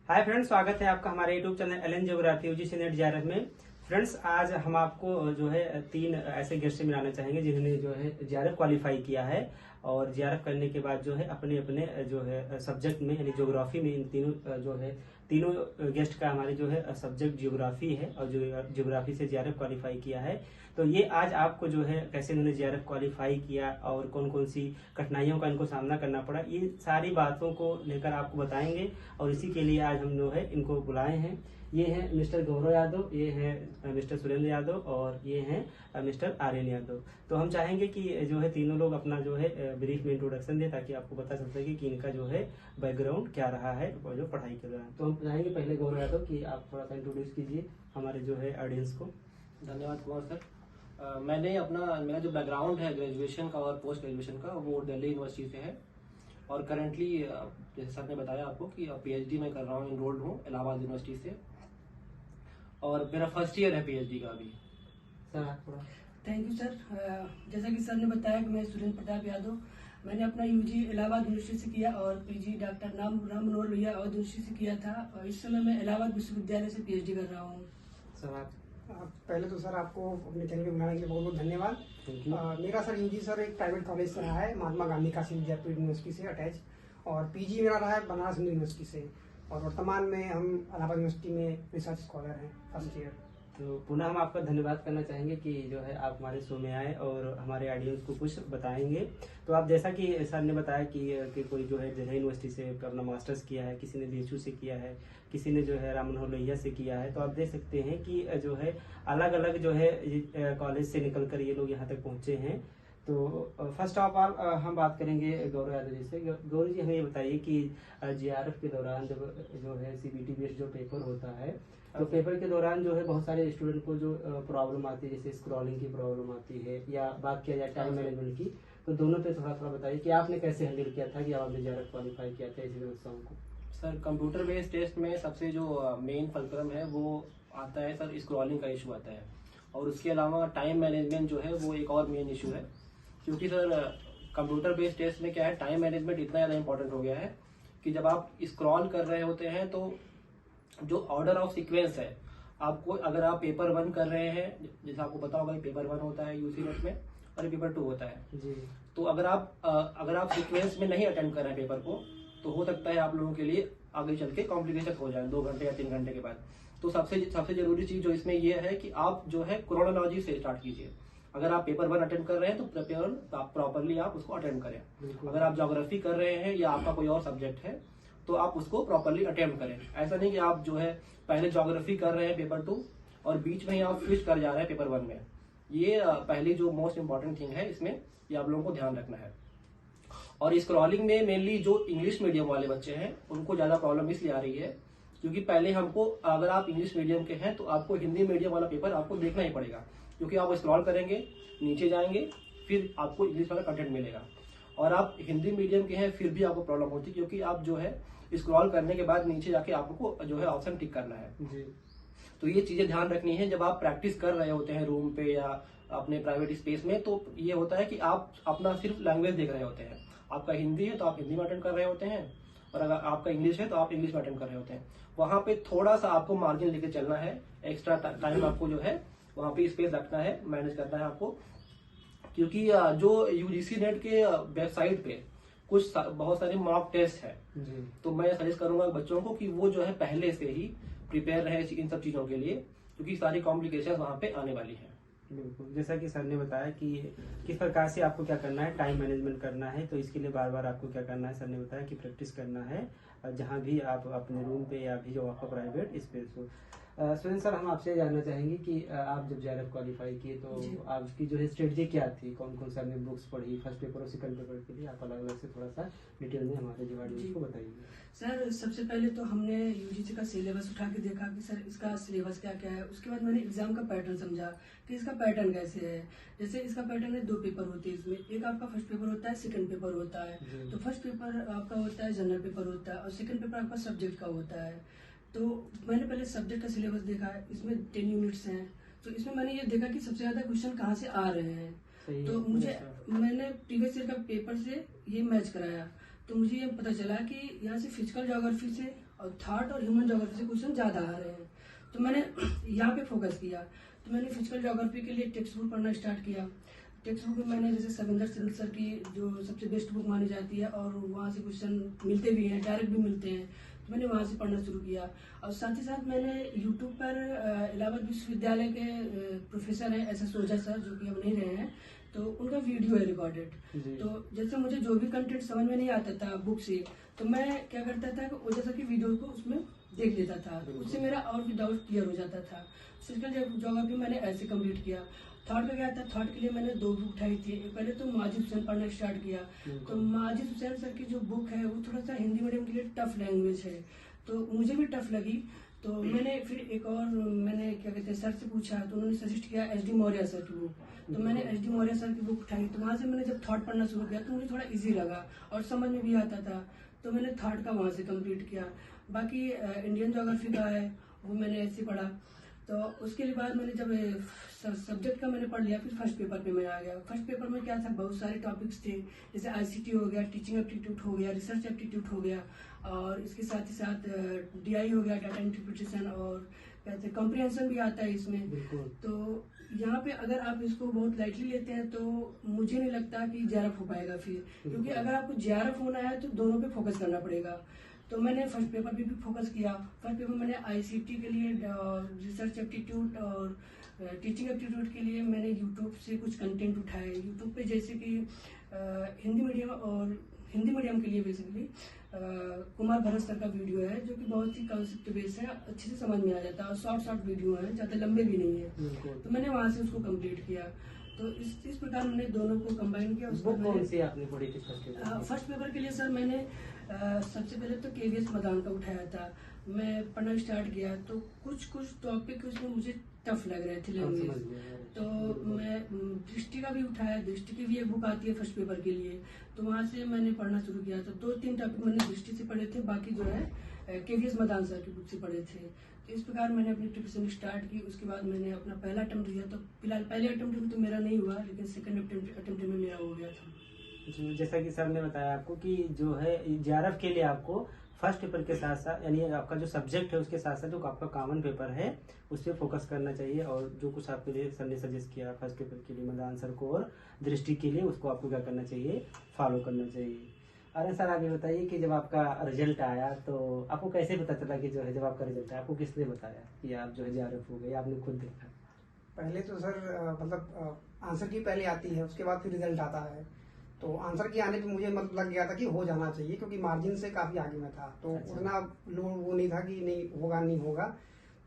Hi friends, स्वागत है आपका हमारे YouTube channel LN geography UGC NET JRF में। फ्रेंड्स, आज हम आपको जो है 3 ऐसे गेस्ट से मिलाना चाहेंगे जिन्होंने जो है जेआरएफ क्वालिफाई किया है और जेआरएफ करने के बाद जो है अपने अपने जो है सब्जेक्ट में यानी ज्योग्राफी में इन तीनों जो है तीनों गेस्ट का हमारे जो है सब्जेक्ट ज्योग्राफी है और ज्योग्राफी से जेआरएफ क्वालिफाई किया है। तो ये आज आपको जो है कैसे इन्होंने जेआरएफ क्वालिफाई किया और कौन कौन सी कठिनाइयों का इनको सामना करना पड़ा, ये सारी बातों को लेकर आपको बताएंगे और इसी के लिए आज हम जो है इनको बुलाए हैं। ये हैं मिस्टर गौरव यादव, ये हैं मिस्टर सुरेंद्र यादव और ये हैं मिस्टर आर्यन यादव। तो हम चाहेंगे कि जो है तीनों लोग अपना जो है ब्रीफ में इंट्रोडक्शन दें ताकि आपको पता चल सके कि इनका जो है बैकग्राउंड क्या रहा है और जो पढ़ाई के दौरान। तो हम चाहेंगे पहले गौरव यादव कि आप थोड़ा सा इंट्रोड्यूस कीजिए हमारे जो है ऑडियंस को। धन्यवाद कुमार सर। मेरा जो बैकग्राउंड है ग्रेजुएशन का और पोस्ट ग्रेजुएशन का वो दिल्ली यूनिवर्सिटी से है और करंटली जैसे सर ने बताया आपको कि पीएचडी मैं कर रहा हूँ, इनरोल्ड हूँ इलाहाबाद यूनिवर्सिटी से और मेरा फर्स्ट ईयर है पीएचडी का अभी। सर आप थोड़ा। Thank you sir. जैसा कि सर ने बताया कि मैं सुरेंद्र प्रताप यादव, मैंने अपना यूजी इलाहाबाद यूनिवर्सिटी से किया और पीजी डॉक्टर राम मनोहर लोहिया और यूनिवर्सिटी से किया था और इस समय मैं इलाहाबाद विश्वविद्यालय से पीएचडी कर रहा हूँ। सर आप। पहले तो सर आपको अपने चैनल पे बुलाने के लिए बहुत बहुत धन्यवाद। मेरा सर यूजी सर एक प्राइवेट कॉलेज से रहा है, महात्मा गांधी काशी विद्यापीठ यूनिवर्सिटी से अटैच, और पीजी मेरा रहा है बनारस हिंदू यूनिवर्सिटी से और वर्तमान में हम इलाहाबाद यूनिवर्सिटी में रिसर्च स्कॉलर हैं फर्स्ट ईयर। तो पुनः हम आपका धन्यवाद करना चाहेंगे कि जो है आप हमारे शो में आए और हमारे ऑडियंस को कुछ बताएंगे। तो आप जैसा कि सर ने बताया कि कोई जो है दिल्ली यूनिवर्सिटी से अपना मास्टर्स किया है, किसी ने बीएचयू से किया है, किसी ने जो है राम मनोहर लोहिया से किया है। तो आप देख सकते हैं कि जो है अलग अलग जो है कॉलेज से निकल कर ये लोग यहाँ तक पहुँचे हैं। तो फर्स्ट ऑफ ऑल हम बात करेंगे गौरव यादव जी से। गौरव जी, हमें ये बताइए कि जेआरएफ के दौरान जब जो है सीबीटी बेस्ड जो पेपर होता है, तो पेपर के दौरान जो है बहुत सारे स्टूडेंट को जो प्रॉब्लम आती है, जैसे स्क्रॉलिंग की प्रॉब्लम आती है या बात किया जाए टाइम मैनेजमेंट की, तो दोनों पे थोड़ा थोड़ा बताइए कि आपने कैसे हैंडल किया था कि आपने जेआरएफ क्वालिफाई किया था ऐसी समस्याओं को। सर कंप्यूटर बेस्ड टेस्ट में सबसे जो मेन फलक्रम है वो आता है सर, स्क्रॉलिंग का इशू आता है और उसके अलावा टाइम मैनेजमेंट जो है वो एक और मेन इशू है, क्योंकि सर कंप्यूटर बेस्ड टेस्ट में क्या है, टाइम मैनेजमेंट इतना ज़्यादा इंपॉर्टेंट हो गया है कि जब आप स्क्रॉल कर रहे होते हैं तो जो ऑर्डर ऑफ सीक्वेंस है आपको, अगर आप पेपर 1 कर रहे हैं, जैसे आपको पता होगा पेपर 1 होता है यूसी नेट में और पेपर 2 होता है जी। तो अगर आप सीक्वेंस में नहीं अटेंड कर रहे हैं पेपर को तो हो सकता है आप लोगों के लिए आगे चल के कॉम्प्लिकेशन हो जाए 2 घंटे या 3 घंटे के बाद। तो सबसे जरूरी चीज जो इसमें यह है कि आप जो है क्रोनोलॉजी से स्टार्ट कीजिए। अगर आप पेपर 1 अटेंड कर रहे हैं तो प्रॉपरली आप उसको अटेंड करें। अगर आप ज्योग्राफी कर रहे हैं या आपका कोई और सब्जेक्ट है तो आप उसको प्रॉपरली अटेम्प्ट करें। ऐसा नहीं कि आप जो है पहले ज्योग्राफी कर रहे हैं पेपर 2 और बीच में ही आप स्विच कर जा रहे हैं पेपर 1 में। ये पहली जो मोस्ट इंपॉर्टेंट थिंग है इसमें, ये आप लोगों को ध्यान रखना है। और स्क्रॉलिंग में मेनली जो इंग्लिश मीडियम वाले बच्चे हैं उनको ज्यादा प्रॉब्लम इसलिए आ रही है क्योंकि पहले हमको, अगर आप इंग्लिश मीडियम के हैं तो आपको हिंदी मीडियम वाला पेपर आपको देखना ही पड़ेगा, क्योंकि आप स्क्रॉल करेंगे, नीचे जाएंगे, फिर आपको इंग्लिश वाला कंटेंट मिलेगा। और आप हिंदी मीडियम के हैं फिर भी आपको प्रॉब्लम होती है, क्योंकि आप जो है स्क्रॉल करने के बाद नीचे जाके आपको जो है ऑप्शन टिक करना है जी। तो ये चीजें ध्यान रखनी है जब आप प्रैक्टिस कर रहे होते हैं रूम पे या अपने प्राइवेट स्पेस में। तो ये होता है कि आप अपना सिर्फ लैंग्वेज देख रहे होते हैं। आपका हिंदी है तो आप हिंदी में अटेंड कर रहे होते हैं और अगर आपका इंग्लिश है तो आप इंग्लिश में अटेंड कर रहे होते हैं। वहां पे थोड़ा सा आपको मार्जिन लेके चलना है, एक्स्ट्रा टाइम आपको जो है वहां पे स्पेस रखना है, मैनेज करना है आपको। क्योंकि जो यूजीसी नेट के वेबसाइट पे कुछ बहुत सारे मॉक टेस्ट है जी। तो मैं सजेस्ट करूंगा बच्चों को कि वो जो है पहले से ही प्रिपेयर रहे इन सब चीजों के लिए, क्योंकि सारी कॉम्प्लिकेशन वहां पे आने वाली है। बिल्कुल, जैसा कि सर ने बताया कि किस प्रकार से आपको क्या करना है, टाइम मैनेजमेंट करना है, तो इसके लिए बार बार आपको क्या करना है, सर ने बताया कि प्रैक्टिस करना है जहाँ भी आप अपने रूम पे या भी जो आपका प्राइवेट स्पेस हो। सुरेंद्र सर, हम आपसे जानना चाहेंगे कि आप जब जेआरएफ क्वालिफाई किए तो आपकी जो है स्ट्रेटजी क्या थी, कौन कौन सा आपने बुक्स पढ़ी फर्स्ट पेपर और सेकंड पेपर के लिए, आप अलग अलग से थोड़ा सा डिटेल में हमारे जो ऑडियंस को बताइए। सर, सबसे पहले तो हमने यूजीसी का सिलेबस उठा के देखा कि सर इसका सिलेबस क्या क्या है। उसके बाद मैंने एग्जाम का पैटर्न समझा कि इसका पैटर्न कैसे है। जैसे इसका पैटर्न है, 2 पेपर होते हैं इसमें, एक आपका फर्स्ट पेपर होता है, सेकंड पेपर होता है। तो फर्स्ट पेपर आपका होता है जनरल पेपर होता है और सेकंड पेपर आपका सब्जेक्ट का होता है। तो मैंने पहले सब्जेक्ट का सिलेबस देखा है, इसमें 10 यूनिट्स हैं। तो इसमें मैंने ये देखा कि सबसे ज्यादा क्वेश्चन कहाँ से आ रहे हैं। तो मैंने प्रीवियस ईयर का पेपर से ये मैच कराया तो मुझे ये पता चला कि यहाँ से फिजिकल ज्योग्राफी से और थॉट और ह्यूमन ज्योग्राफी से क्वेश्चन ज़्यादा आ रहे हैं। तो मैंने यहाँ पे फोकस किया। तो मैंने फिजिकल ज्योग्राफी के लिए टेक्स्ट बुक पढ़ना स्टार्ट किया। टेक्स्ट बुक में मैंने जैसे सविंदर सिंह सर की जो सबसे बेस्ट बुक मानी जाती है और वहाँ से क्वेश्चन मिलते भी हैं, डायरेक्ट भी मिलते हैं, तो मैंने वहाँ से पढ़ना शुरू किया। और साथ ही साथ मैंने यूट्यूब पर इलाहाबाद विश्वविद्यालय के प्रोफेसर हैं SS ओझा सर, जो कि अब नहीं रहे हैं, तो उनका वीडियो है रिकॉर्डेड। तो जैसे मुझे जो भी कंटेंट समझ में नहीं आता था बुक से, तो मैं क्या करता था कि ओझा सर की वीडियो को उसमें देख लेता था, तो उससे मेरा और भी डाउट क्लियर हो जाता था। फिजिकल ज्योग्राफी मैंने ऐसे कंप्लीट किया। थॉट में क्या था, थॉट के लिए मैंने 2 बुक उठाई थी। पहले तो माजिद हुसैन पढ़ना स्टार्ट किया। तो माजिद हुसैन सर की जो बुक है वो थोड़ा सा हिंदी मीडियम के लिए टफ लैंग्वेज है, तो मुझे भी टफ लगी। तो मैंने फिर एक और मैंने क्या कहते हैं सर से पूछा, तो उन्होंने सजेस्ट किया SD मौर्य सर की बुक। तो मैंने SD मौर्य सर की बुक उठाई। तो वहाँ से मैंने जब थॉट पढ़ना शुरू किया तो मुझे थोड़ा इजी लगा और समझ में भी आता था, तो मैंने थॉट का वहाँ से कंप्लीट किया। बाकी इंडियन ज्योग्राफी का है वो मैंने ऐसे पढ़ा। तो उसके बाद मैंने जब सब्जेक्ट का मैंने पढ़ लिया, फिर फर्स्ट पेपर पे मैं आ गया। फर्स्ट पेपर में क्या था, बहुत सारे टॉपिक्स थे, जैसे ICT हो गया, टीचिंग एप्टीट्यूड हो गया, रिसर्च एप्टीट्यूड हो गया, और इसके साथ ही साथ DI हो गया, डाटा इंटरप्रिटेशन, और कहते हैं कॉम्प्रिहेंशन भी आता है इसमें। तो यहाँ पे अगर आप इसको बहुत लाइटली लेते हैं तो मुझे नहीं लगता कि JRF हो पाएगा फिर, क्योंकि अगर आपको JRF होना है तो दोनों पे फोकस करना पड़ेगा। तो मैंने फर्स्ट पेपर पे भी फोकस किया। फर्स्ट पेपर मैंने ICT के लिए, रिसर्च एप्टीट्यूड और टीचिंग एप्टीट्यूड के लिए मैंने यूट्यूब से कुछ कंटेंट उठाए। यूट्यूब पे जैसे कि हिंदी मीडियम के लिए बेसिकली कुमार भरत सर का वीडियो है, जो कि बहुत ही कॉन्सेप्ट बेस्ड है, अच्छे से समझ में आ जाता है, और शॉर्ट वीडियो है, ज़्यादा लंबे भी नहीं है। तो मैंने वहाँ से उसको कंप्लीट किया। तो इस प्रकार मैंने दोनों को कंबाइन किया। बुक कौन सी आपने पढ़ी थी फर्स्ट पेपर के लिए? सर मैंने सबसे पहले तो KVS मदान का उठाया था। मैं पढ़ना स्टार्ट किया तो कुछ टॉपिक उसमें मुझे टफ लग रहे थे लैंग्वेज, तो मैं दृष्टि का भी उठाया। दृष्टि की भी एक बुक आती है फर्स्ट पेपर के लिए, तो वहाँ से मैंने पढ़ना शुरू किया। तो 2-3 टॉपिक मैंने दृष्टि से पढ़े थे, बाकी जो है KVS मदान सर की बुक से पढ़े थे। तो इस प्रकार मैंने अपनी प्रिपरेशन स्टार्ट की। उसके बाद मैंने अपना पहला अटेम्प्ट दिया। तो फिलहाल पहले अटेम्प्ट में तो मेरा नहीं हुआ, लेकिन सेकंड अटेम्प्ट में मेरा हो गया था। जैसा कि सर ने बताया आपको कि जो है JRF के लिए आपको फर्स्ट पेपर के साथ साथ, यानी आपका जो सब्जेक्ट है उसके साथ साथ जो आपका कॉमन पेपर है उस पर फोकस करना चाहिए। और जो कुछ आपके लिए सर ने सजेस्ट किया फर्स्ट पेपर के लिए मदान सर को और दृष्टि के लिए, उसको आपको क्या करना चाहिए, फॉलो करना चाहिए। अरे सर, आप ये बताइए कि जब आपका रिजल्ट आया तो आपको कैसे पता चला कि जो है जब आपका रिजल्ट आया आपको किसने बताया कि आप जो है JRF हो गए, आपने खुद देखा? पहले तो सर मतलब आंसर की पहले आती है, उसके बाद फिर रिजल्ट आता है। तो आंसर की आने पे मुझे मतलब लग गया था कि हो जाना चाहिए, क्योंकि मार्जिन से काफ़ी आगे में था। तो उतना लोड वो नहीं था कि नहीं होगा नहीं होगा।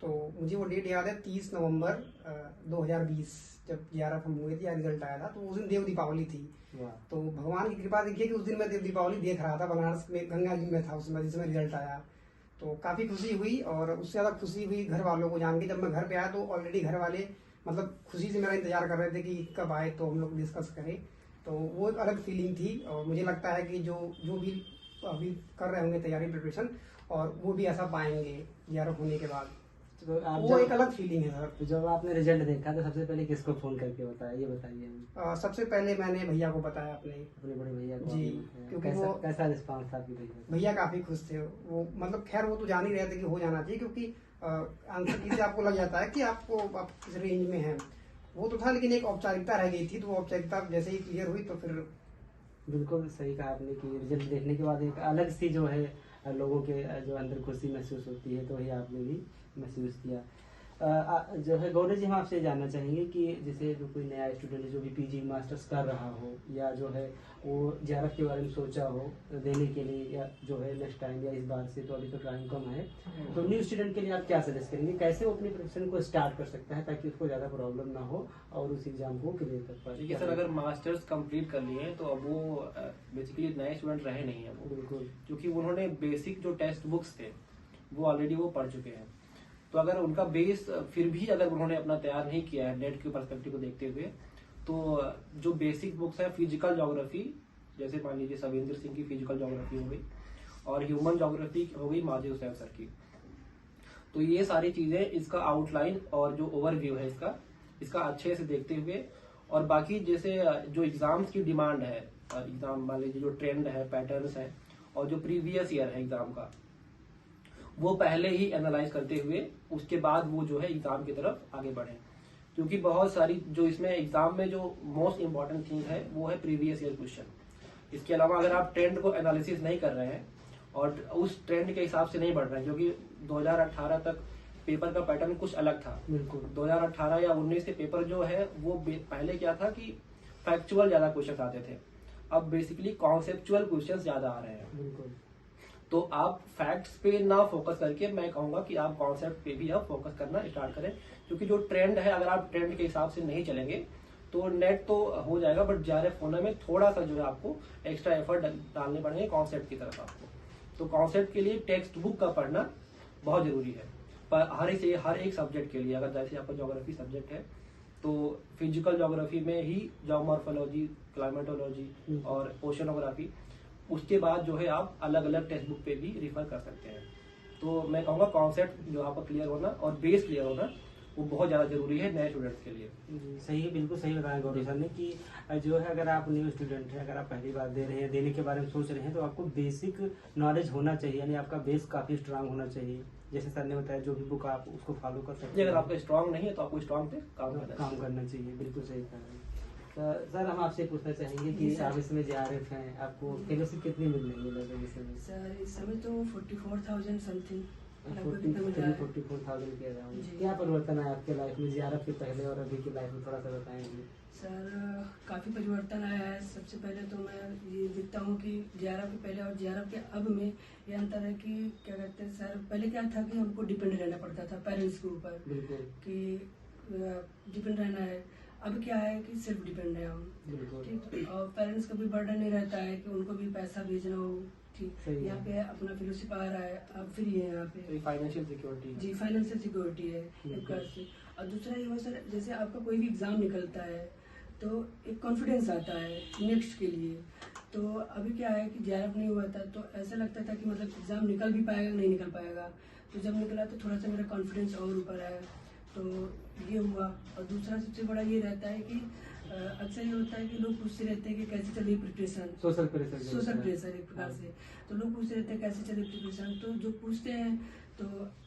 तो मुझे वो डेट याद है 30 नवंबर 2020 जब JRF हम हुए थे या रिजल्ट आया था, तो उस दिन देव दीपावली थी। तो भगवान की कृपा देखिए कि उस दिन मैं देव दीपावली देख रहा था, बनारस में गंगा जी में था उस समय जिसमें रिजल्ट आया। तो काफ़ी खुशी हुई, और उससे ज़्यादा खुशी हुई घर वालों को जान के। जब मैं घर पे आया तो ऑलरेडी घर वाले मतलब खुशी से मेरा इंतजार कर रहे थे कि कब आए तो हम लोग डिस्कस करें। तो वो एक अलग फीलिंग थी, और मुझे लगता है कि जो भी अभी कर रहे होंगे तैयारी प्रिपरेशन, और वो भी ऐसा पाएंगे JRF होने के बाद। तो वो एक अलग फीलिंग है सर। तो जब आपने रिजल्ट देखा तो सबसे पहले किसको फोन करके बताया, ये बताइए। सबसे पहले मैंने भैया को बताया, अपने बड़े भैया को जी, क्योंकि वो कैसा रिस्पांस था आपके भैया काफी खुश थे। वो मतलब खैर वो तो जान ही रहे थे कि हो जाना चाहिए, क्योंकि आंसर की से आपको लग जाता है कि आप किस रेंज में हैं। वो तो था, लेकिन एक औपचारिकता रह गई थी, तो वो औपचारिकता जैसे ही क्लियर हुई तो फिर बिल्कुल सही कहा आपने कि रिजल्ट देखने के बाद एक अलग सी जो है लोगों के जो अंदर खुशी महसूस होती है, तो वही आपने भी महसूस किया। जो है गौरव जी, हम आपसे जानना चाहेंगे कि जैसे जो कोई नया स्टूडेंट है जो भी PG मास्टर्स कर रहा हो, या जो है वो JRF के बारे में सोचा हो देने के लिए, या जो है नेक्स्ट टाइम या इस बार से, तो अभी तो टाइम कम है, तो न्यू स्टूडेंट के लिए आप क्या सजेस्ट करेंगे, कैसे वो अपनी प्रिपरेशन को स्टार्ट कर सकता है ताकि उसको ज़्यादा प्रॉब्लम ना हो और उस एग्जाम को क्लियर कर पाए? देखिए सर, अगर मास्टर्स कंप्लीट कर लिए तो अब वो बेसिकली नए स्टूडेंट रहे नहीं है वो, बिल्कुल, क्योंकि उन्होंने बेसिक जो टेक्स्ट बुक्स थे वो ऑलरेडी वो पढ़ चुके हैं। तो अगर उनका बेस फिर भी अगर उन्होंने अपना तैयार नहीं किया है नेट के पर्सपेक्टिव को देखते हुए, तो जो बेसिक बुक्स है फिजिकल ज्योग्राफी, जैसे मान लीजिए सविंदर सिंह की फिजिकल ज्योग्राफी हो गई, और ह्यूमन ज्योग्राफी हो गई माजिद हुसैन सर की, तो ये सारी चीजें इसका आउटलाइन और जो ओवरव्यू है इसका अच्छे से देखते हुए, और बाकी जैसे जो एग्जाम्स की डिमांड है, एग्जाम मान लीजिए जो ट्रेंड है, पैटर्न्स है, और जो प्रीवियस ईयर है एग्जाम का वो पहले ही एनालाइज करते हुए उसके बाद वो जो है एग्जाम की तरफ आगे बढ़े, क्योंकि बहुत सारी जो इसमें एग्जाम में जो मोस्ट इंपॉर्टेंट थिंग है वो है प्रीवियस ईयर क्वेश्चन। इसके अलावा अगर आप ट्रेंड को एनालिसिस नहीं कर रहे हैं और उस ट्रेंड के हिसाब से नहीं बढ़ रहे हैं, क्योंकि 2018 तक पेपर का पैटर्न कुछ अलग था। बिल्कुल 2018 या 19 के पेपर जो है वो पहले क्या था कि फैक्चुअल ज्यादा क्वेश्चन आते थे, अब बेसिकली कॉन्सेप्चुअल क्वेश्चन ज्यादा आ रहे हैं। बिल्कुल। तो आप फैक्ट्स पे ना फोकस करके मैं कहूंगा कि आप कॉन्सेप्ट पे भी आप फोकस करना स्टार्ट करें, क्योंकि जो ट्रेंड है अगर आप ट्रेंड के हिसाब से नहीं चलेंगे तो नेट तो हो जाएगा, बट JRF होने में थोड़ा सा जो है आपको एक्स्ट्रा एफर्ट डालने पड़ेंगे कॉन्सेप्ट की तरफ आपको। तो कॉन्सेप्ट के लिए टेक्स्ट बुक का पढ़ना बहुत जरूरी है, पर हर एक सब्जेक्ट के लिए। अगर जैसे आपका ज्योग्राफी सब्जेक्ट है तो फिजिकल ज्योग्राफी में ही जियोमॉर्फोलॉजी, क्लाइमेटोलॉजी और ओशनोग्राफी, उसके बाद जो है आप अलग अलग टेक्स्ट बुक पे भी रिफर कर सकते हैं। तो मैं कहूँगा कॉन्सेप्ट जो आपका क्लियर होना और बेस क्लियर होना वो बहुत ज़्यादा जरूरी है नए स्टूडेंट्स के लिए। जी, सही है, बिल्कुल सही बताया गौरव सर ने कि जो है अगर आप न्यू स्टूडेंट हैं, अगर आप पहली बार दे रहे हैं, देने के बारे में सोच रहे हैं, तो आपको बेसिक नॉलेज होना चाहिए, यानी आपका बेस काफ़ी स्ट्रांग होना चाहिए। जैसे सर ने बताया जो भी बुक आप उसको फॉलो कर सकते हैं। अगर आपका स्ट्रांग नहीं है तो आपको स्ट्रांग पे काम करना चाहिए। बिल्कुल सही कहा है। तो सर हम आपसे पूछना चाहेंगे कि आप इसमें JRF हैं, आपको फेलोशिप कितनी मिल रही है इस समय? सर इस समय तो 44,000 समथिंग 44,000 के अराउंड। क्या परिवर्तन है आपके लाइफ में JRF के पहले और अभी की लाइफ में, थोड़ा सा बताएंगे? सर काफ़ी परिवर्तन आया है। सबसे पहले तो मैं ये देखता हूँ कि JRF के पहले और JRF के अब में ये अंतर है कि क्या कहते हैं सर, पहले क्या था कि हमको डिपेंड रहना पड़ता था पेरेंट्स के ऊपर कि डिपेंड रहना है। अब क्या है कि सिर्फ डिपेंड है हम, ठीक। और पेरेंट्स का भी बर्डन नहीं रहता है कि उनको भी पैसा भेजना हो, ठीक। यहाँ पे अपना फेलोशिप आ रहा है, अब फ्री है यहाँ पे, फाइनेंशियल सिक्योरिटी। जी फाइनेंशियल सिक्योरिटी है एक प्रकार से। और दूसरा ये हुआ सर, जैसे आपका कोई भी एग्जाम निकलता है तो एक कॉन्फिडेंस आता है नेक्स्ट के लिए। तो अभी क्या है कि JRF नहीं हुआ था तो ऐसा लगता था कि मतलब एग्जाम निकल भी पाएगा नहीं निकल पाएगा, तो जब निकला तो थोड़ा सा मेरा कॉन्फिडेंस और ऊपर आया, तो ये हुआ। और दूसरा सबसे बड़ा ये रहता है कि अक्सर ये होता है कि लोग पूछते रहते हैं कि कैसे चल रही प्रिपरेशन, सोशल प्रेशर एक प्रकार से। तो लोग पूछते रहते हैं कैसे चल रही प्रिपरेशन, तो जो पूछते हैं तो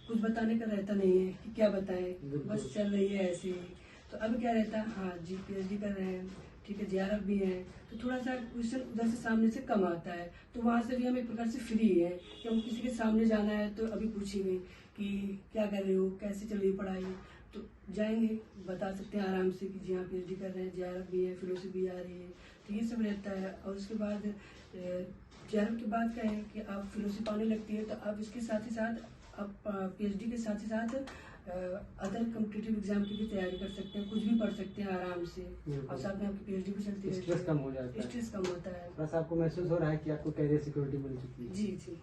कुछ बताने का रहता नहीं है कि क्या बताएं, बस चल रही है ऐसे ही। तो अब क्या रहता है, हाँ जी PhD कर रहे हैं, ठीक है, JRF भी है, तो थोड़ा सा क्वेश्चन उधर से सामने से कम आता है, तो वहाँ से भी हम एक प्रकार से फ्री है कि हम किसी के सामने जाना है तो अभी पूछेंगे कि क्या कर रहे हो, कैसे चल रही पढ़ाई, तो जाएंगे बता सकते हैं आराम से कि जी हाँ PhD कर रहे हैं, JRF भी है, फेलोशिप भी आ रही है, तो ये सब रहता है। और उसके बाद JRF के बाद क्या है कि आप फेलोशिप आने लगती है तो आप इसके साथ ही साथ आप PhD के साथ ही साथ अदर कॉम्पिटिटिव एग्जाम की भी तैयारी कर सकते हैं, कुछ भी पढ़ सकते हैं आराम से, और साथ में आपकी PhD भी चलती है, स्ट्रेस कम हो जाता है, स्ट्रेस कम होता है, बस आपको महसूस हो रहा है कि आपको कैरियर सिक्योरिटी मिल चुकी है। जी जी।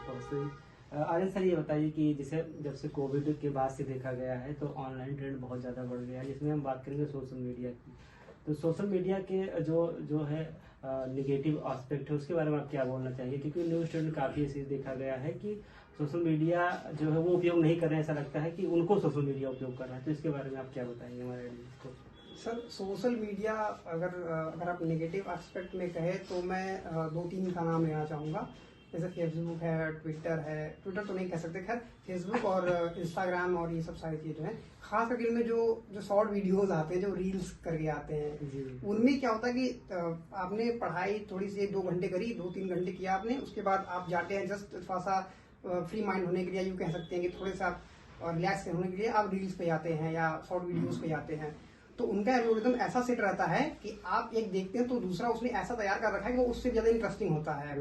बहुत सही। आर्यन सर ये बताइए कि जैसे जब से कोविड के बाद से देखा गया है तो ऑनलाइन ट्रेंड बहुत ज़्यादा बढ़ गया है, जिसमें हम बात करेंगे सोशल मीडिया की। तो सोशल मीडिया के जो है निगेटिव एस्पेक्ट है उसके बारे में आप क्या बोलना चाहिए? क्योंकि न्यू स्टूडेंट काफ़ी ऐसे देखा गया है कि सोशल मीडिया जो है वो उपयोग नहीं कर रहे हैं, ऐसा लगता है कि उनको सोशल मीडिया उपयोग कर रहा है, तो इसके बारे में आप क्या बताएंगे हमारे ऑडियंस को? सर सोशल मीडिया अगर आप नेगेटिव एस्पेक्ट में कहे तो मैं 2-3 का नाम लेना चाहूँगा। जैसे फेसबुक है, ट्विटर तो नहीं कह सकते, खैर फेसबुक और इंस्टाग्राम और ये सब सारी चीज़ें हैं। खास करके इनमें जो शॉर्ट वीडियोस आते हैं, जो रील्स करके आते हैं, उनमें क्या होता है कि आपने पढ़ाई थोड़ी सी 1-2 घंटे करी, 2-3 घंटे किया आपने, उसके बाद आप जाते हैं जस्ट थोड़ा सा फ्री माइंड होने के लिए, यूँ कह सकते हैं कि थोड़े सा रिलैक्स होने के लिए आप रील्स पे जाते हैं या शॉर्ट वीडियोस पे जाते हैं। तो उनका एल्गोरिथम ऐसा सेट रहता है कि आप एक देखते हैं तो दूसरा उसने ऐसा तैयार कर रखा है कि वो उससे ज्यादा इंटरेस्टिंग होता है,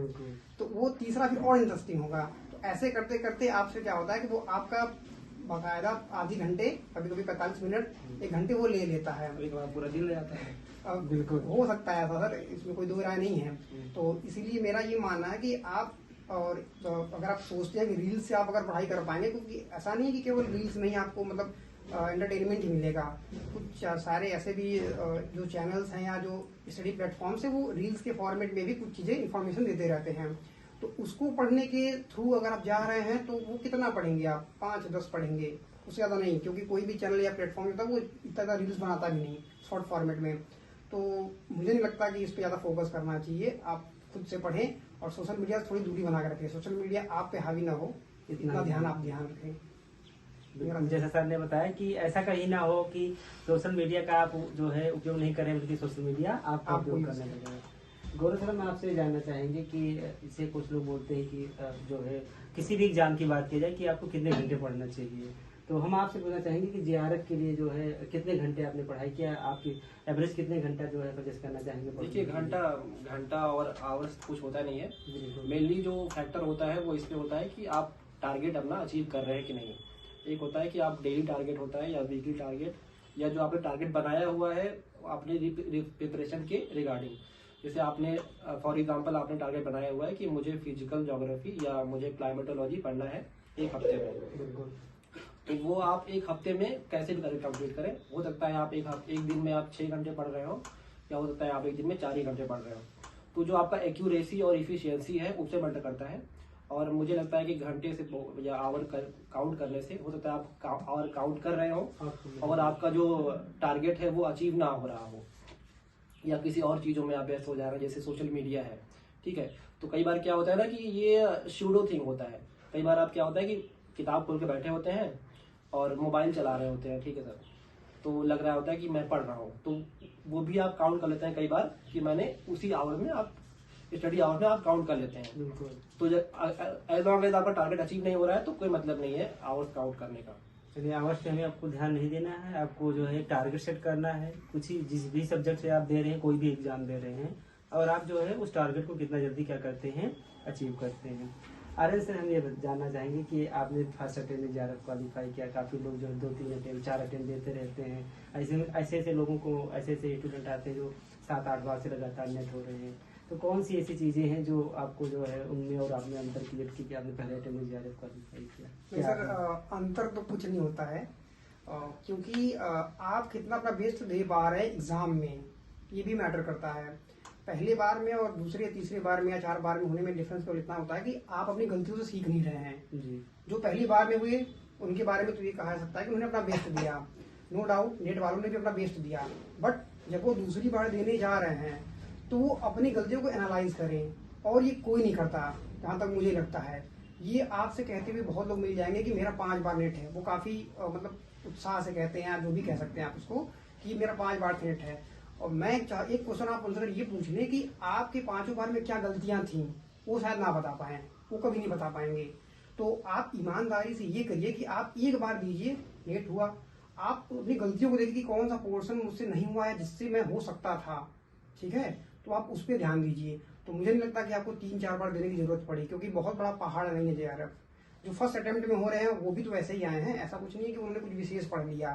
तो वो तीसरा फिर और इंटरेस्टिंग होगा। तो ऐसे करते करते आपसे क्या होता है कि वो आपका बाकायदा आधी घंटे, कभी कभी 45 मिनट, 1 घंटे वो ले लेता है, पूरा दिन ले जाता है। बिल्कुल हो सकता है ऐसा सर, इसमें कोई दो राय नहीं है। तो इसीलिए मेरा ये मानना है कि आप अगर आप सोचते हैं कि रील्स से आप अगर पढ़ाई कर पाएंगे, क्योंकि ऐसा नहीं है कि केवल रील्स में ही आपको मतलब एंटरटेनमेंट ही मिलेगा, कुछ सारे ऐसे भी जो चैनल्स हैं या जो स्टडी प्लेटफॉर्म्स है वो रील्स के फॉर्मेट में भी कुछ चीज़ें इन्फॉर्मेशन देते रहते हैं। तो उसको पढ़ने के थ्रू अगर आप जा रहे हैं तो वो कितना पढ़ेंगे आप? 5-10 पढ़ेंगे, उससे ज़्यादा नहीं, क्योंकि कोई भी चैनल या प्लेटफॉर्म होता है वो इतना ज़्यादा रील्स बनाता भी नहीं शॉर्ट फॉर्मेट में। तो मुझे नहीं लगता कि इस पर ज़्यादा फोकस करना चाहिए, आप खुद से पढ़ें और सोशल मीडिया से थोड़ी दूरी बना के रखें। सोशल मीडिया आप पे हावी ना हो, इतना ध्यान आप ध्यान रखें। जैसा सर ने बताया कि ऐसा कहीं ना हो कि सोशल मीडिया का आप जो है उपयोग नहीं करें, बल्कि सोशल मीडिया आपका उपयोग करने लगे। गौरव सर, हम आपसे जानना चाहेंगे कि इसे कुछ लोग बोलते हैं कि जो है किसी भी एग्जाम की बात की जाए कि आपको कितने घंटे पढ़ना चाहिए, तो हम आपसे पूछना चाहेंगे कि जेआरएफ के लिए जो है कितने घंटे आपने पढ़ाई किया, आपकी एवरेज कितने घंटा जो है सजेस्ट करना चाहेंगे? देखिए, घंटा और आवर्स कुछ होता नहीं है। मेनली जो फैक्टर होता है वो इस पे होता है कि आप टारगेट अपना अचीव कर रहे हैं कि नहीं। एक होता है कि आप डेली टारगेट होता है या वीकली टारगेट, या जो आपने टारगेट बनाया हुआ है अपने प्रिपरेशन के रिगार्डिंग। जैसे आपने फॉर एग्जांपल आपने टारगेट बनाया हुआ है कि मुझे फिजिकल ज्योग्राफी या मुझे क्लाइमेटोलॉजी पढ़ना है एक हफ्ते में, तो वो आप एक हफ्ते में कैसे भी करके कंप्लीट करें। हो सकता है आप एक दिन में आप 6 घंटे पढ़ रहे हो, या हो सकता है आप एक दिन में 4 ही घंटे पढ़ रहे हो। तो जो आपका एक्यूरेसी और इफिशियंसी है उससे मैटर करता है। और मुझे लगता है कि घंटे से या आवर काउंट करने से हो सकता है आप आवर काउंट कर रहे हो और आपका जो टारगेट है वो अचीव ना हो रहा हो, या किसी और चीजों में आप व्यस्त हो जा रहे हैं, जैसे सोशल मीडिया है। ठीक है, तो कई बार क्या होता है ना कि ये शूडो थिंग होता है। कई बार आप क्या होता है कि किताब खोल के बैठे होते हैं और मोबाइल चला रहे होते हैं, ठीक है सर, तो लग रहा होता है कि मैं पढ़ रहा हूँ, तो वो भी आप काउंट कर लेते हैं कई बार कि मैंने उसी आवर में आप स्टडी आवर में आप काउंट कर लेते हैं। तो एज लॉन्ग एज आपका टारगेट अचीव नहीं हो रहा है तो कोई मतलब नहीं है आवर्स काउंट करने का। चलिए, आवर्स पे हमें आपको ध्यान नहीं देना है, आपको जो है टारगेट सेट करना है। कुछ ही जिस भी सब्जेक्ट से आप दे रहे हैं, कोई भी एग्जाम दे रहे हैं, और आप जो है उस टारगेट को कितना जल्दी क्या करते हैं, अचीव करते हैं। आर्यन सर, हम ये जानना चाहेंगे कि आपने फर्स्ट अटेम्प्ट में जेआरएफ क्वालिफाई किया, काफ़ी लोग जो 2-3 अटेम्प्ट 4 अटेम्प्ट देते रहते हैं। ऐसे लोगों को, ऐसे स्टूडेंट आते हैं जो 7-8 बार से लगातार नेट हो रहे हैं, तो कौन सी ऐसी चीज़ें हैं जो आपको जो है उनमें और आपने अंतर क्रिएट की कि आपने पहले अटेम्प्ट में जेआरएफ क्वालिफाई किया? नहीं सर, अंतर तो कुछ नहीं होता है, क्योंकि आप कितना अपना बेस्ट दे पा रहे हैं एग्जाम में, ये भी मैटर करता है। पहले बार में और दूसरे तीसरे बार में या 4 बार में होने में डिफरेंस केवल इतना होता है कि आप अपनी गलतियों से सीख नहीं रहे हैं। जी। जो पहली बार में हुए उनके बारे में तो ये कहा जा सकता है कि उन्होंने अपना बेस्ट दिया, नो डाउट नेट वालों ने भी अपना बेस्ट दिया, बट जब वो दूसरी बार देने जा रहे हैं तो वो अपनी गलतियों को एनालाइज करें, और ये कोई नहीं करता जहाँ तक मुझे लगता है। ये आपसे कहते हुए बहुत लोग मिल जाएंगे कि मेरा 5 बार नेट है, वो काफी मतलब उत्साह से कहते हैं, जो भी कह सकते हैं आप उसको, कि मेरा 5 बार नेट है। और मैं एक क्वेश्चन आप उनसे ये पूछ लें कि आपके 5 बार में क्या गलतियां थी, वो शायद ना बता पाए, वो कभी नहीं बता पाएंगे। तो आप ईमानदारी से ये करिए कि आप एक बार दीजिए, नेट हुआ, आप अपनी गलतियों को देखिए कि कौन सा पोर्शन मुझसे नहीं हुआ है जिससे मैं हो सकता था, ठीक है, तो आप उस पर ध्यान दीजिए। तो मुझे नहीं लगता कि आपको 3-4 बार देने की जरूरत पड़ी, क्योंकि बहुत बड़ा पहाड़ नहीं है जेआरएफ। जो फर्स्ट अटेम्प्ट में हो रहे हैं वो भी तो वैसे ही आए हैं, ऐसा कुछ नहीं है कि उन्होंने कुछ विशेष पढ़ लिया।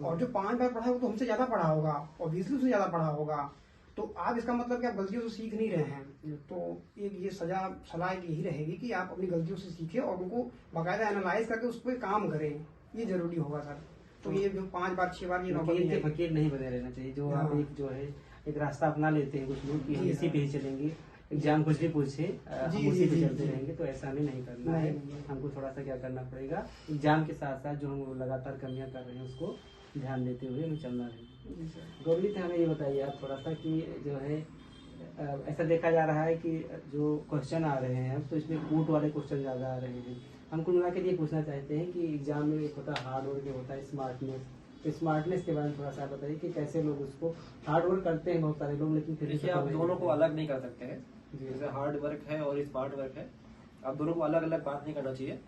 और जो 5 बार पढ़ा है वो तो हमसे ज्यादा पढ़ा होगा, ऑब्वियसली उससे ज्यादा पढ़ा होगा। तो आप इसका मतलब कि आप गलतियों से सीख नहीं रहे हैं। तो एक ये सलाह यही रहेगी कि आप अपनी गलतियों से सीखें और उनको बाकायदा एनालाइज करके उस पर काम करें, ये जरूरी होगा सर। तो ये जो 5 बार 6 बार ये फकीर नहीं बने रहना चाहिए, जो आप एक जो है एक रास्ता अपना लेते हैं कुछ लोग कि हम इसी पे ही चलेंगे, एग्जाम कुछ भी पूछे हम उसी पे चलते रहेंगे, तो ऐसा हमें नहीं करना है। हमको थोड़ा सा क्या करना पड़ेगा, एग्जाम के साथ साथ जो हम लगातार कमियां कर रहे हैं उसको ध्यान देते हुए हमें चलना रहेगा। गौरवी, हमें ये बताइए आप थोड़ा सा कि जो है ऐसा देखा जा रहा है कि जो क्वेश्चन आ रहे हैं तो इसमें कूट वाले क्वेश्चन ज्यादा आ रहे हैं। हम कुल मिला के लिए पूछना चाहते हैं कि एग्जाम में एक होता है हार्ड वर्क, होता है स्मार्टनेस। तो स्मार्टनेस के बारे में थोड़ा सा बताइए कि कैसे लोग उसको, हार्ड वर्क करते हैं बहुत सारे लोग, लेकिन फिर देखिए आप दोनों को अलग नहीं कर सकते हैं। जैसे हार्ड वर्क है और स्मार्ट वर्क है, आप दोनों को अलग अलग बात नहीं करना चाहिए।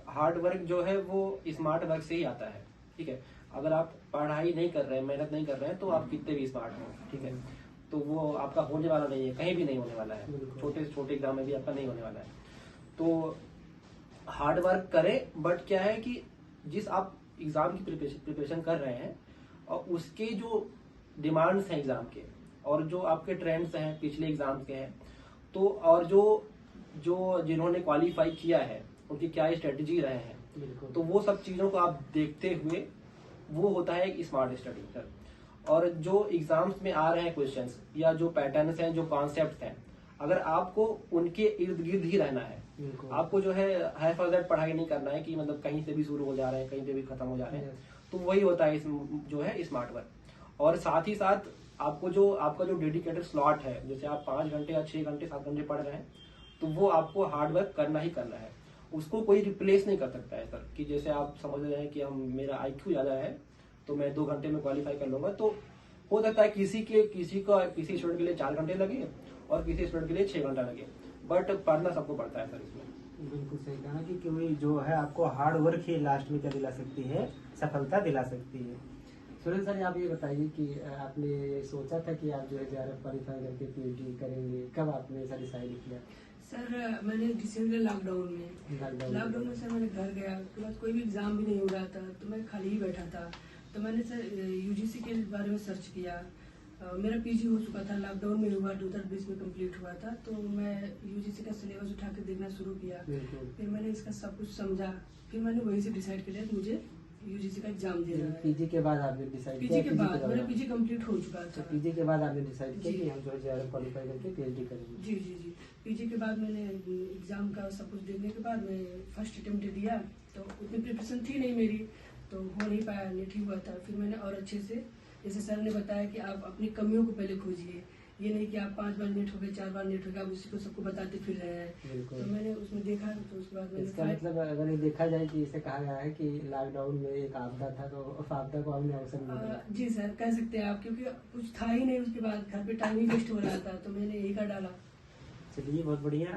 हार्ड वर्क जो है वो स्मार्ट वर्क से ही आता है, ठीक है। अगर आप पढ़ाई नहीं कर रहे हैं, मेहनत नहीं कर रहे हैं, तो आप कितने भी स्मार्ट हो, ठीक है, तो वो आपका होने वाला नहीं है, कहीं भी नहीं होने वाला है, छोटे से छोटे एग्जाम में भी आपका नहीं होने वाला है। तो हार्ड वर्क करें, बट क्या है कि जिस आप एग्जाम की प्रिपरेशन कर रहे हैं और उसके जो डिमांड्स हैं एग्जाम के, और जो आपके ट्रेंड्स हैं पिछले एग्जाम के हैं, तो और जो जिन्होंने क्वालिफाई किया है उनकी क्या स्ट्रेटेजी रहे हैं, तो वो सब चीजों को आप देखते हुए, वो होता है एक स्मार्ट स्टडी। और जो एग्जाम्स में आ रहे हैं क्वेश्चंस या जो पैटर्न्स हैं, जो कॉन्सेप्ट्स हैं, अगर आपको उनके इर्द गिर्द ही रहना है, आपको जो है हैफाजत पढ़ाई नहीं करना है कि मतलब कहीं से भी शुरू हो जा रहे हैं, कहीं पे भी खत्म हो जा रहे हैं, तो वही होता है जो है स्मार्ट वर्क। और साथ ही साथ आपको जो आपका जो डेडिकेटेड स्लॉट है, जैसे आप 5 घंटे या 6 घंटे 7 घंटे पढ़ रहे हैं, तो वो आपको हार्ड वर्क करना ही करना है, उसको कोई रिप्लेस नहीं कर सकता है सर। कि जैसे आप समझ रहे हैं कि हम मेरा IQ ज़्यादा है तो मैं 2 घंटे में क्वालिफाई कर लूंगा, तो हो सकता है किसी स्टूडेंट के लिए 4 घंटे लगे और किसी स्टूडेंट के लिए 6 घंटा लगे, बट पढ़ना सबको पड़ता है सर इसमें। बिल्कुल सही कहा कि कोई जो है आपको हार्ड वर्क ही लास्ट में क्या दिला सकती है, सफलता दिला सकती है। सुरेंद्र सर, आप ये बताइए कि आपने सोचा था कि आप जो है JRF क्वालिफाई करके PhD करेंगे, कब आपने ऐसा डिसाइड किया? सर मैंने डिसीजन लिया लॉकडाउन में सर मैंने घर गया, उसके बाद कोई भी एग्जाम भी नहीं हो रहा था तो मैं खाली ही बैठा था, तो मैंने सर UGC के बारे में सर्च किया। मेरा PG हो चुका था, लॉकडाउन में हुआ, 2020 में कंप्लीट हुआ था, तो मैं UGC का सिलेबस उठा के देखना शुरू किया। फिर मैंने इसका सब कुछ समझा, फिर मैंने वहीं से डिसाइड किया कि मुझे UGC का एग्जाम देना है। PG के बाद आपने डिसाइड किया? PG के बाद मेरा PG कंप्लीट हो चुका था। PG के बाद आपने डिसाइड किया कि हम जो है JRF क्वालिफाई करके PhD करेंगे? जी। PG के बाद मैंने एग्जाम का सब कुछ देखने के बाद मैं फर्स्ट अटेम्प्ट दिया, तो उतनी प्रिपरेशन थी नहीं मेरी, तो हो नहीं पाया, लेट ही हुआ था। फिर मैंने और अच्छे से, जैसे सर ने बताया कि आप अपनी कमियों को पहले खोजिए, ये नहीं कि आप 5 बार नेट हो गए, 4 बार नेट हो गया, आप उसी को सबको बताते फिर रहे हैं। तो मैंने उसमें देखा, तो उसके बाद मैंने इसका मतलब अगर ये देखा जाए कि इसे कहा गया है कि लॉकडाउन में एक आपदा था, तो उस आपदा को हमने अवसर में लिया। जी सर, कह सकते हैं आप, क्योंकि कुछ था ही नहीं, उसके बाद घर पे टाइम ही वेस्ट हो रहा था, तो मैंने यही कर डाला। चलिए, बहुत बढ़िया।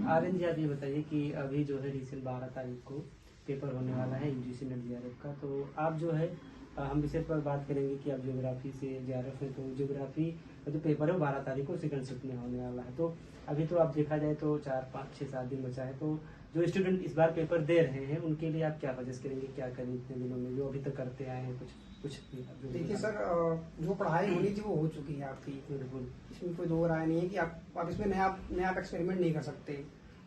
आर्यन जी, आप ये बताइए कि अभी जो है रिसेंट 12 तारीख को पेपर होने वाला है UGC नेट JRF का, तो आप जो है हम विषय पर बात करेंगे कि आप ज्योग्राफी से JRF है, तो ज्योग्राफी का जो पेपर है वो 12 तारीख को सेकंड शिफ्ट में होने वाला है। तो अभी तो आप देखा जाए तो 4, 5, 6, 7 दिन बचा है, तो जो स्टूडेंट इस बार पेपर दे रहे हैं उनके लिए आप क्या सजेस्ट करेंगे, क्या करें इतने दिनों में जो अभी तक करते आए हैं? कुछ देखिए सर, जो पढ़ाई होनी थी वो हो चुकी है आपकी, बिल्कुल, इसमें कोई दो राय नहीं है कि आप इसमें नया एक्सपेरिमेंट नहीं कर सकते।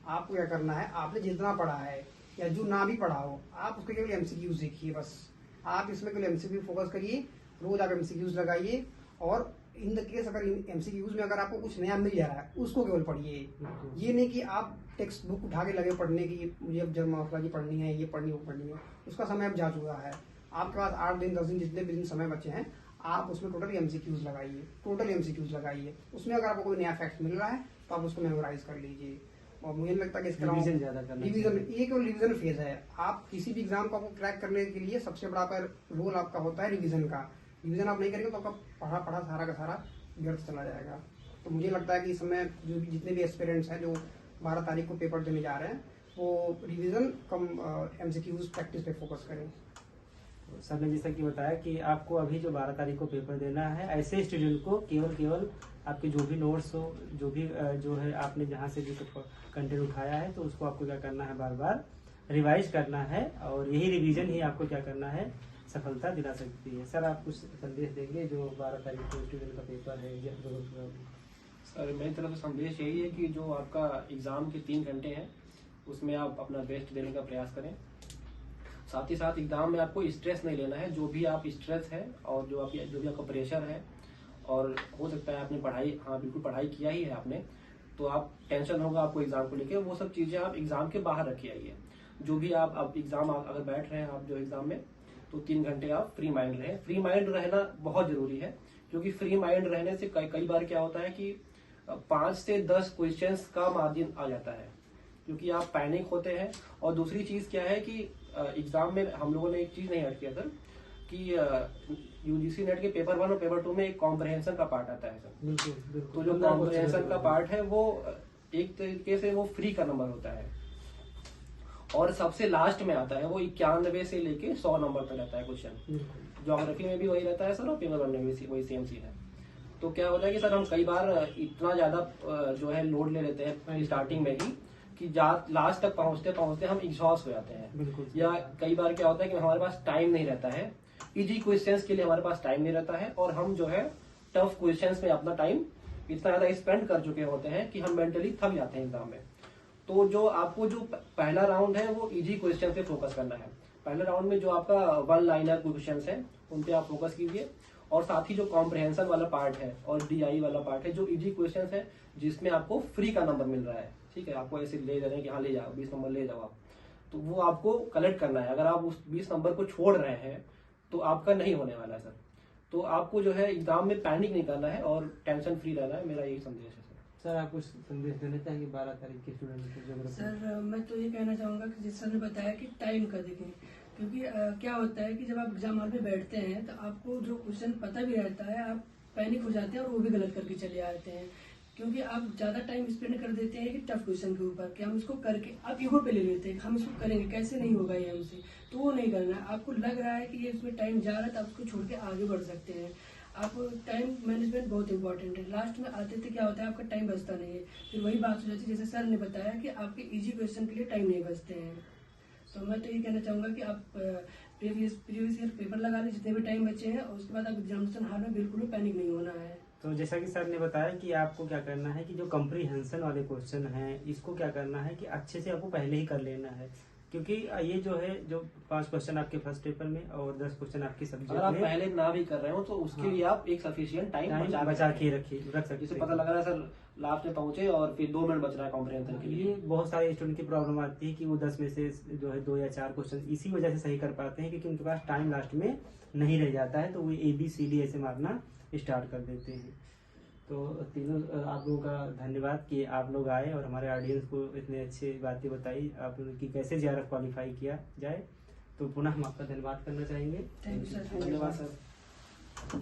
आपको क्या करना है, आपने जितना पढ़ा है या जो ना भी पढ़ा हो, आप उसके केवल MCQs देखिए बस। आप इसमें केवल MCQ फोकस करिए, रोज आप MCQs लगाइए, और इन द केस अगर MCQs में अगर आपको कुछ नया मिल जा रहा है उसको केवल पढ़िए। ये नहीं कि आप टेक्स्ट बुक उठा के लगे पढ़ने की, मुझे अब जन्मावली पढ़नी है, ये पढ़नी, वो पढ़नी है, उसका समय अब जा चुका है। आपके पास 8 दिन 10 दिन जितने भी दिन समय बचे हैं, आप उसमें टोटल MCQs लगाइए। उसमें अगर आपको कोई नया फैक्ट मिल रहा है तो आप उसको मेमोराइज कर लीजिए। और मुझे लगता है कि इसका रिवीजन ज्यादा करना, रिवीजन फेज है। आप किसी भी एग्जाम को क्रैक करने के लिए सबसे बड़ा रोल आपका होता है रिवीजन का। रिवीजन आप नहीं करेंगे तो आपका पढ़ा सारा का सारा व्यर्थ चला जाएगा। तो मुझे लगता है कि इस समय जो जितने भी एस्पिरेंट्स हैं जो 12 तारीख को पेपर देने जा रहे हैं, वो रिवीजन कम MCQs प्रैक्टिस पे फोकस करें। सर ने जैसा कि बताया कि आपको अभी जो 12 तारीख को पेपर देना है, ऐसे स्टूडेंट को केवल आपके जो भी नोट्स हो, जो भी जो है आपने जहाँ से भी कंटेंट उठाया है, तो उसको आपको क्या करना है, बार बार रिवाइज करना है, और यही रिवीजन ही आपको क्या करना है, सफलता दिला सकती है। सर, आप कुछ संदेश देंगे जो 12 तारीख को स्टूडेंट का पेपर है? सर, मेरी तरफ से संदेश यही है कि जो आपका एग्ज़ाम के 3 घंटे हैं उसमें आप अपना बेस्ट देने का प्रयास करें। साथ ही साथ एग्ज़ाम में आपको स्ट्रेस नहीं लेना है। जो भी आप स्ट्रेस है और जो भी आपका प्रेशर है, और हो सकता है आपने पढ़ाई, हाँ बिल्कुल पढ़ाई किया ही है आपने, तो आप टेंशन होगा आपको एग्ज़ाम को लेके, वो सब चीज़ें आप एग्ज़ाम के बाहर रखी आइए। जो भी आप एग्ज़ाम अगर बैठ रहे हैं आप जो एग्ज़ाम में, तो 3 घंटे आप फ्री माइंड रहें। फ्री माइंड रहना बहुत ज़रूरी है, क्योंकि फ्री माइंड रहने से कई बार क्या होता है कि 5 से 10 क्वेश्चंस का मार्जिन आ जाता है, क्योंकि आप पैनिक होते हैं। और दूसरी चीज़ क्या है कि एग्ज़ाम में हम लोगों ने एक चीज़ नहीं ऐड किया सर, कि UGC नेट के पेपर 1 और पेपर 2 में एक कॉम्प्रहेंशन का पार्ट आता है सर। बिल्कुल। तो जो कॉम्प्रहेंशन का पार्ट है वो एक तरीके से वो फ्री का नंबर होता है, और सबसे लास्ट में आता है, वो 91 से लेके 100 नंबर पे रहता है क्वेश्चन। ज्योग्राफी में भी वही रहता है सर, और पेपर 1 में भी वही सेम चीज है। तो क्या होता है कि सर हम कई बार इतना ज्यादा जो है लोड ले लेते हैं स्टार्टिंग में ही, कि लास्ट तक पहुंचते पहुंचते हम एग्जॉस्ट हो जाते हैं। या कई बार क्या होता है कि हमारे पास टाइम नहीं रहता है, इजी क्वेश्चंस के लिए हमारे पास टाइम नहीं रहता है, और हम जो है टफ क्वेश्चंस में अपना टाइम इतना ज्यादा स्पेंड कर चुके होते हैं कि हम मेंटली थक जाते हैं एग्जाम में। तो जो आपको जो पहला राउंड है वो इजी क्वेश्चन पे फोकस करना है। पहले राउंड में जो आपका 1 लाइनर क्वेश्चन है उन पे आप फोकस कीजिए, और साथ ही जो कॉम्प्रहेंशन वाला पार्ट है और DI वाला पार्ट है, जो इजी क्वेश्चन है जिसमें आपको फ्री का नंबर मिल रहा है, ठीक है, आपको ऐसे ले जा रहे हैं कि हाँ ले जाओ 20 नंबर ले जाओ आप, तो वो आपको कलेक्ट करना है। अगर आप उस 20 नंबर को छोड़ रहे हैं तो आपका नहीं होने वाला सर। तो आपको जो है एग्जाम में पैनिक नहीं करना है और टेंशन फ्री रहना है, मेरा यही संदेश है सर। सर आप कुछ संदेश देना चाहेंगे 12 तारीख के स्टूडेंट को ज्योग्राफी? सर मैं तो ये कहना चाहूँगा कि जिस सर ने बताया कि टाइम का देखें, क्योंकि क्या होता है कि जब आप एग्जाम हॉल में बैठते हैं तो आपको जो क्वेश्चन पता भी रहता है आप पैनिक हो जाते हैं और वो भी गलत करके चले आते हैं, क्योंकि आप ज़्यादा टाइम स्पेंड कर देते हैं कि टफ क्वेश्चन के ऊपर कि हम इसको करके आप ईगो पे ले लेते हैं, हम इसको करेंगे, कैसे नहीं होगा ये हमसे, तो वो नहीं करना है। आपको लग रहा है कि ये इसमें टाइम जा रहा है तो आप उसको छोड़ के आगे बढ़ सकते हैं। आप टाइम मैनेजमेंट बहुत इंपॉर्टेंट है। लास्ट में आते थे क्या होता है आपका टाइम बचता नहीं है, फिर वही बात हो जाती है जैसे सर ने बताया कि आपके इजी क्वेश्चन के लिए टाइम नहीं बचते हैं। तो मैं तो ये कहना चाहूँगा कि आप प्रीवियस ईयर पेपर लगा लें जितने भी टाइम बचे हैं, और उसके बाद आप एग्जामिनेशन हॉल में बिल्कुल भी पैनिक नहीं होना है। तो जैसा कि सर ने बताया कि आपको क्या करना है कि जो कंप्रीहेंशन वाले क्वेश्चन हैं इसको क्या करना है कि अच्छे से आपको पहले ही कर लेना है, क्योंकि ये जो है जो 5 क्वेश्चन आपके फर्स्ट पेपर में और 10 क्वेश्चन आपके अगर सब्जेक्ट आप में पहले ना भी कर रहे हो तो उसके हाँ। लिए आप एक सफिशिएंट टाइम बचा के रख सकते जिसे हैं। पता लग रहा है सर लास्ट में पहुंचे और फिर 2 मिनट बच रहा है कॉम्प्रिहेंशन के लिए। ये बहुत सारे स्टूडेंट की प्रॉब्लम आती है कि वो 10 में से जो है 2 या 4 क्वेश्चन इसी वजह से सही कर पाते हैं क्योंकि उनके पास टाइम लास्ट में नहीं रह जाता है, तो वो ABCD ऐसे मारना स्टार्ट कर देते हैं। तो तीनों आप लोगों का धन्यवाद कि आप लोग आए और हमारे ऑडियंस को इतने अच्छी बातें बताई आप लोगों की कैसे JRF क्वालिफाई किया जाए। तो पुनः हम आपका धन्यवाद करना चाहेंगे। Thank you sir. धन्यवाद सर।